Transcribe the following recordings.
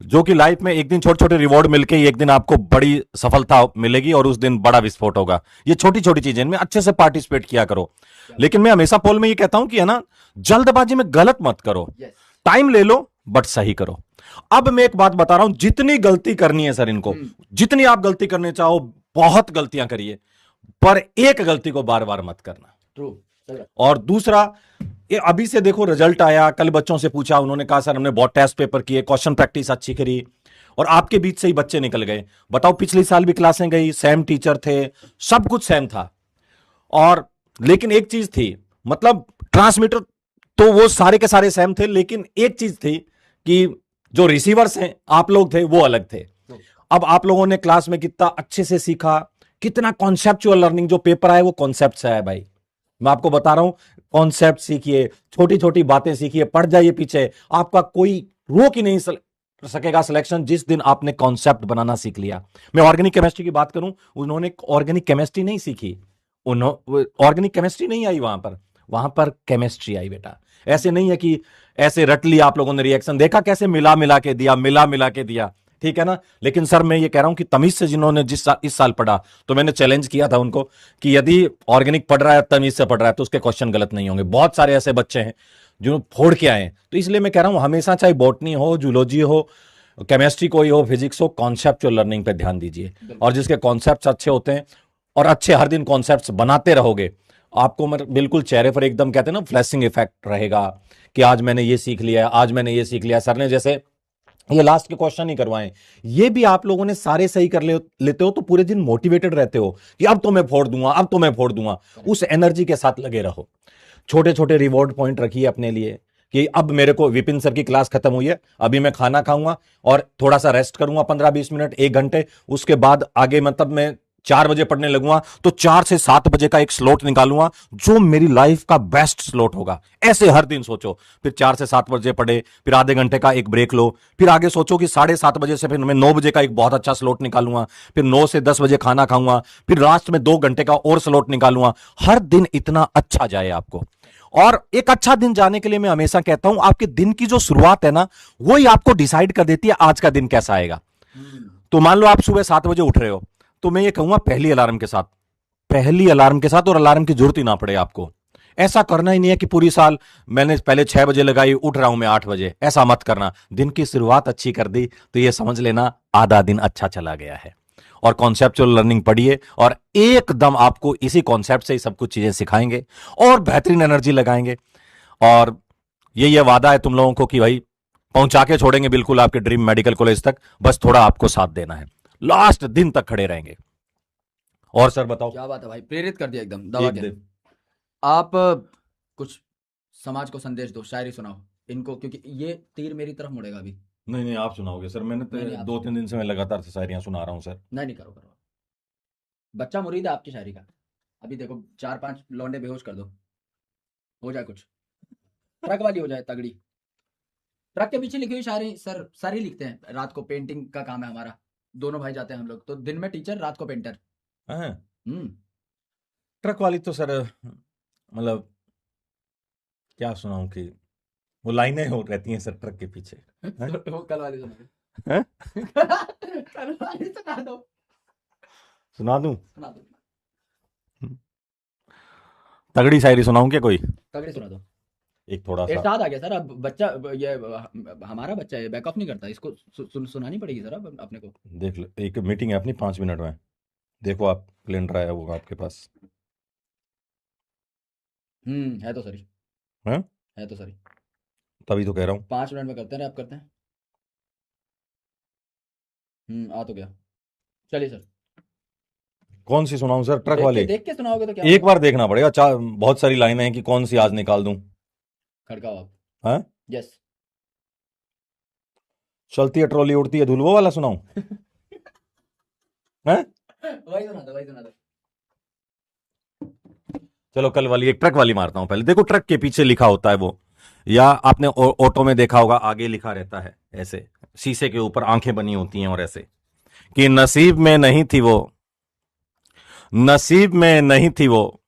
जो कि लाइफ में एक दिन छोटे छोटे रिवॉर्ड मिलके ही एक दिन आपको बड़ी सफलता मिलेगी और उस दिन बड़ा विस्फोट होगा। ये छोटी छोटी चीजें, इनमें अच्छे से पार्टिसिपेट किया करो। लेकिन मैं हमेशा पोल में ये कहता हूं कि है ना, जल्दबाजी में गलत मत करो, टाइम ले लो बट सही करो। अब मैं एक बात बता रहा हूं, जितनी गलती करनी है सर इनको, जितनी आप गलती करने चाहो, बहुत गलतियां करिए, पर एक गलती को बार बार मत करना। ट्रू। और दूसरा, ये अभी से देखो रिजल्ट आया, कल बच्चों से पूछा, उन्होंने कहा सर हमने बहुत टेस्ट पेपर किए, क्वेश्चन प्रैक्टिस अच्छी करी, और आपके बीच से ही बच्चे निकल गए। बताओ, पिछले साल भी क्लासें गई, सेम टीचर थे, सब कुछ सेम था, और लेकिन एक चीज थी, मतलब ट्रांसमीटर तो वो सारे के सारे सेम थे, लेकिन एक चीज थी कि जो रिसीवर्स हैं आप लोग थे वो अलग थे। अब आप लोगों ने क्लास में कितना अच्छे से सीखा, कितना कॉन्सेप्चुअल लर्निंग, जो पेपर आया वो कॉन्सेप्ट से आया भाई। मैं आपको बता रहा हूं, कॉन्सेप्ट सीखिए, छोटी छोटी बातें सीखिए, पढ़ जाइए पीछे, आपका कोई रोक ही नहीं सकेगा सिलेक्शन जिस दिन आपने कॉन्सेप्ट बनाना सीख लिया। मैं ऑर्गेनिक केमिस्ट्री की बात करूं, उन्होंने ऑर्गेनिक केमिस्ट्री नहीं सीखी, ऑर्गेनिक केमिस्ट्री नहीं आई वहां पर केमिस्ट्री आई बेटा। ऐसे नहीं है कि ऐसे रट लिया आप लोगों ने, रिएक्शन देखा कैसे मिला मिला के दिया, ठीक है ना। लेकिन सर मैं ये कह रहा हूं कि तमीज से जिन्होंने इस साल पढ़ा, तो मैंने चैलेंज किया था उनको कि यदि ऑर्गेनिक पढ़ रहा है, तमीज से पढ़ रहा है, तो उसके क्वेश्चन गलत नहीं होंगे। बहुत सारे ऐसे बच्चे हैं जो फोड़ के आए हैं। तो इसलिए मैं कह रहा हूं, हमेशा चाहे बॉटनी हो, जूलॉजी हो, केमिस्ट्री कोई हो, फिजिक्स हो, कॉन्सेप्चुअल लर्निंग पे ध्यान दीजिए। और जिसके कॉन्सेप्ट अच्छे होते हैं और अच्छे हर दिन कॉन्सेप्ट बनाते रहोगे, आपको बिल्कुल चेहरे पर एकदम कहते हैं ना फ्लैशिंग इफेक्ट रहेगा कि आज मैंने ये सीख लिया, आज मैंने ये सीख लिया। सर ने जैसे ये लास्ट के क्वेश्चन ही करवाएं, ये भी आप लोगों ने सारे सही कर लेते हो तो पूरे दिन मोटिवेटेड रहते हो कि अब तो मैं फोड़ दूंगा, अब तो मैं फोड़ दूंगा। उस एनर्जी के साथ लगे रहो। छोटे छोटे रिवॉर्ड पॉइंट रखिए अपने लिए कि अब मेरे को, विपिन सर की क्लास खत्म हुई है, अभी मैं खाना खाऊंगा और थोड़ा सा रेस्ट करूंगा 15-20 मिनट, 1 घंटे, उसके बाद आगे मतलब मैं 4 बजे पढ़ने लगूंगा, तो 4 से 7 बजे का एक स्लॉट निकालूंगा जो मेरी लाइफ का बेस्ट स्लॉट होगा। ऐसे हर दिन सोचो, फिर 4 से 7 बजे पढ़े, फिर आधे घंटे का एक ब्रेक लो, फिर आगे सोचो कि 7:30 बजे से फिर मैं 9 बजे का एक बहुत अच्छा स्लॉट निकालूंगा, फिर 9 से 10 बजे खाना खाऊंगा, फिर लास्ट में 2 घंटे का और स्लॉट निकालूंगा। हर दिन इतना अच्छा जाए आपको। और एक अच्छा दिन जाने के लिए मैं हमेशा कहता हूं, आपके दिन की जो शुरुआत है ना, वही आपको डिसाइड कर देती है आज का दिन कैसा आएगा। तो मान लो आप सुबह 7 बजे उठ रहे हो, तो मैं ये कहूंगा पहली अलार्म के साथ, और अलार्म की जरूरत ही ना पड़े आपको। ऐसा करना ही नहीं है कि पूरी साल मैंने पहले 6 बजे लगाई, उठ रहा हूं मैं 8 बजे, ऐसा मत करना। दिन की शुरुआत अच्छी कर दी तो ये समझ लेना आधा दिन अच्छा चला गया है। और कॉन्सेप्चुअल लर्निंग पढ़िए, और एकदम आपको इसी कॉन्सेप्ट से ही सब कुछ चीजें सिखाएंगे और बेहतरीन एनर्जी लगाएंगे। और ये वादा है तुम लोगों को कि भाई पहुंचा के छोड़ेंगे बिल्कुल आपके ड्रीम मेडिकल कॉलेज तक, बस थोड़ा आपको साथ देना है, लास्ट दिन तक खड़े रहेंगे। और सर बताओ। क्या बात है भाई, प्रेरित कर दिया एकदम दवा के। दिन आप कुछ समाज को संदेश दो, शायरी सुनाओ इनको, क्योंकि ये तीर मेरी तरफ मुड़ेगा अभी। नहीं नहीं, आप सुनाओगे सर, मैंने नहीं, आप 2-3 दिन से मैं लगातार से शायरियां सुना रहा हूं सर। नहीं करो करो, बच्चा मुरीद है आपकी शायरी का। अभी देखो 4-5 लौंडे बेहोश कर दो, हो जाए कुछ, ट्रक वाली हो जाए तगड़ी। ट्रक के पीछे लिखी हुई शायरी सर ही लिखते हैं। रात को पेंटिंग का काम है हमारा, दोनों भाई जाते हैं हम लोग, तो दिन में टीचर, रात को पेंटर। हाँ, हम्म। ट्रक वाली तो सर मतलब क्या सुनाऊं कि वो लाइनें हो रहती हैं सर ट्रक के पीछे। हैं? वो कल वाली सुना दो। हैं? कल वाली सुना दो। सुना दूं? सुना दो, तगड़ी शायरी सुनाऊं क्या कोई? तगड़ी सुना दो। एक थोड़ा सा। इरशाद आ गया सर, अब बच्चा ये हमारा बच्चा है, बैक ऑफ नहीं करता, इसको सुनानी पड़ेगी सर अब अपने को। देख लो, एक मीटिंग है अपनी 5 मिनट में, देखो आप कैलेंडर आया होगा आपके पास। है तो सही, हैं? है तो सही। तभी तो कह रहा हूँ। 5 मिनट में करते हैं, आप करते हैं। आ तो गया, चलिए सर। कौन सी सुनाऊं सर, ट्रक वाली? देख के सुनाओगे तो क्या एक होगा? बार देखना पड़ेगा, बहुत सारी लाइनें हैं कि कौन सी आज निकाल दूं। खड़काओ आप। हैं? यस। चलती है ट्रॉली उड़ती है धूल, वो वाला सुनाऊं? हैं? वही सुना दो, वही सुना दो। चलो कल वाली, एक ट्रक वाली मारता हूं पहले। देखो ट्रक के पीछे लिखा होता है वो, या आपने ऑटो में देखा होगा, आगे लिखा रहता है ऐसे, शीशे के ऊपर आंखें बनी होती हैं और ऐसे कि नसीब में नहीं थी वो, नसीब में नहीं थी वो,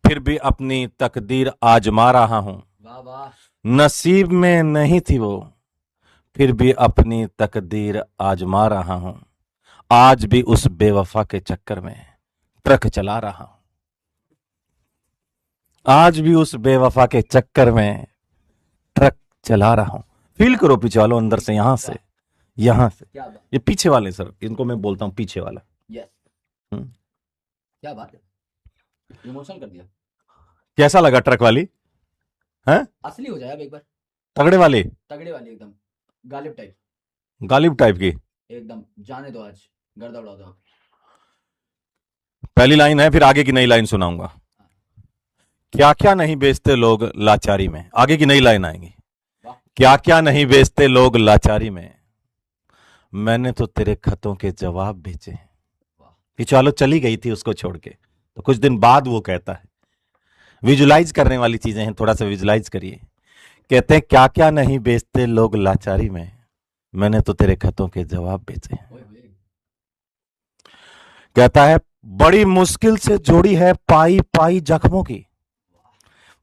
फिर भी अपनी तकदीर आजमा रहा हूं। वाह वाह। नसीब में नहीं थी वो, फिर भी अपनी तकदीर आजमा रहा हूं, आज भी उस बेवफा के चक्कर में ट्रक चला रहा हूं, आज भी उस बेवफा के चक्कर में ट्रक चला रहा हूं। फील करो पीछे वालों, अंदर से, यहां से, यहां से। क्या बात, ये पीछे वाले सर, इनको मैं बोलता हूं पीछे वाला। यस, हम्म। क्या बात है, इमोशनल कर दिया। कैसा लगा ट्रक वाली? हैं? असली हो जाए अब एक बार, तगड़े वाली, तगड़े वाली एकदम, गालिब टाइप, गालिब टाइप की। एकदम जाने दो, आज गर्दा उड़ा दो। पहली लाइन है, फिर आगे की नई लाइन सुनाऊंगा। क्या क्या नहीं बेचते लोग लाचारी में, आगे की नई लाइन आएंगी। वाह, क्या क्या नहीं बेचते लोग लाचारी में, मैंने तो तेरे खतों के जवाब भेजे हैं। वाह, कि चलो चली गई थी उसको छोड़ के, तो कुछ दिन बाद वो कहता है, विजुलाइज करने वाली चीजें हैं, थोड़ा सा विजुलाइज करिए। कहते हैं क्या क्या नहीं बेचते लोग लाचारी में, मैंने तो तेरे खतों के जवाब भेजे हैं। ओए होए, कहता है बड़ी मुश्किल से जोड़ी है पाई पाई जख्मों की,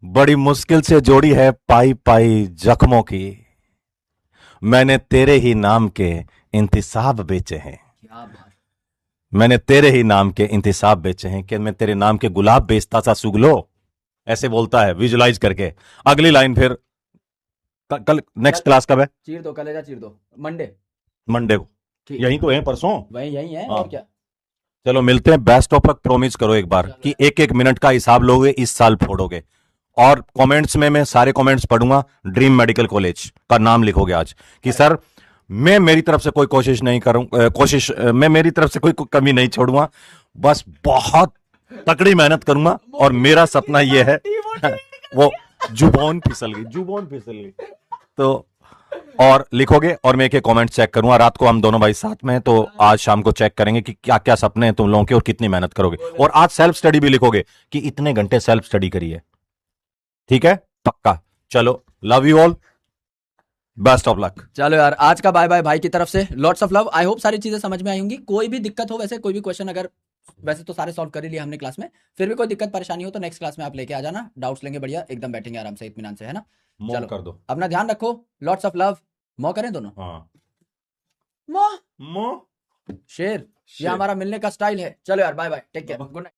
बड़ी मुश्किल से जोड़ी है पाई पाई जख्मों की, मैंने तेरे ही नाम के इंतिसाब बेचे हैं, क्या बात, मैंने तेरे ही नाम के इंतिसाब बेचे हैं, कि मैं तेरे नाम के गुलाब बेचता सा सुगलो, ऐसे बोलता है विजुलाइज करके। अगली लाइन फिर कल नेक्स्ट क्लास कब है? चीर दो, कलेजा चीर दो, मंडे, मंडे को। ठीक, यही तो है परसों। वही यही है, हाँ। और क्या। चलो मिलते हैं, बेस्ट ऑफ लक प्रॉमिस करो एक बार कि एक एक मिनट का हिसाब लोगे, इस साल फोड़ोगे। और कमेंट्स में मैं सारे कमेंट्स पढ़ूंगा, ड्रीम मेडिकल कॉलेज का नाम लिखोगे आज कि सर मैं मेरी तरफ से कोई कोशिश नहीं करूं, मैं मेरी तरफ से कोई कमी नहीं छोड़ूंगा, बस बहुत तकड़ी मेहनत करूंगा और मेरा सपना यह है वो जुबान फिसल गई, जुबान फिसल गई तो, और लिखोगे और मैं एक एक कमेंट चेक करूंगा। रात को हम दोनों भाई साथ में हैं, तो आज शाम को चेक करेंगे कि क्या क्या सपने हैं तुम लोगों के और कितनी मेहनत करोगे। और आज सेल्फ स्टडी भी लिखोगे कि इतने घंटे सेल्फ स्टडी करी है, ठीक है? पक्का। चलो, love you all, best of luck. चलो यार, आज का बाय बाय भाई की तरफ से, lots of love. I hope सारी चीजें समझ में आई होंगी। कोई भी दिक्कत हो, वैसे कोई भी क्वेश्चन अगर, वैसे तो सारे सॉल्व कर ही लिया हमने क्लास में, फिर भी कोई दिक्कत परेशानी हो तो नेक्स्ट क्लास में आप लेके आ जाना, डाउट्स लेंगे, बढ़िया एकदम बैठेंगे आराम से, इत्मीनान से, है ना। मोम चलो कर दो। अपना ध्यान रखो, लॉट्स ऑफ लव। मौ करें दोनों, हाँ, मौ मो शेर, ये हमारा मिलने का स्टाइल है। चलो यार, bye bye, take care, good night.